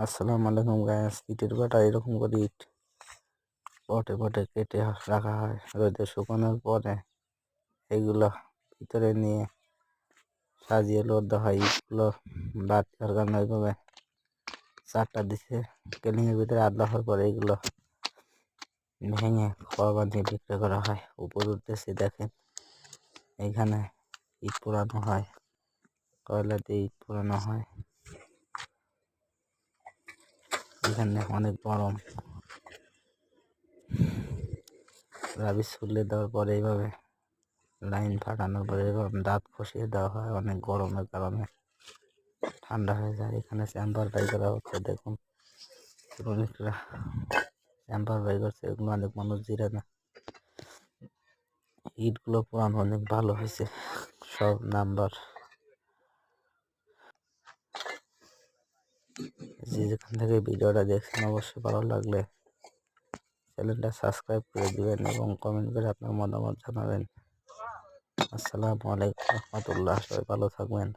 আসসালামু আলাইকুম গাইস। ইটের ভাটা এরকম করে ইট পটে পটে কেটে রাখা হয়। রোদে শুকানোর পরে এগুলো ভিতরে নিয়ে সাজিয়ে লোড দেওয়া হয়। ইটগুলো বাদ দেওয়ার কারণে ওইভাবে চারটা দিছে কেলিংয়ের ভিতরে আদলা হওয়ার পরে এগুলো ভেঙে খোয়া বাঁধিয়ে বিক্রি করা হয়। উপর উঠতেছে দেখেন, এখানে ইট পোড়ানো হয়, কয়লা দিয়ে ইট পোড়ানো হয়। এখানে অনেক গরম, রাবি ছুলে দেওয়ার পরে এইভাবে লাইন ফাটানোর পরে এইভাবে দাঁত খসিয়ে দেওয়া হয়। অনেক গরমের কারণে ঠান্ডা হয়ে যায়। এখানে চেম্বার বাই করা হচ্ছে, দেখুন শ্রমিকরা চেম্বার বাই করছে। এগুলো অনেক মানুষ জিরে না। ইটগুলো পুরানো অনেক ভালো হয়েছে, সব নাম্বার। যেখান থেকে ভিডিওটা দেখছেন অবশ্যই ভালো লাগলে চ্যানেলটা সাবস্ক্রাইব করে দিবেন এবং কমেন্ট করে আপনার মতামত জানাবেন। আসসালামু আলাইকুম রহমতুল্লাহ। সবাই ভালো থাকবেন।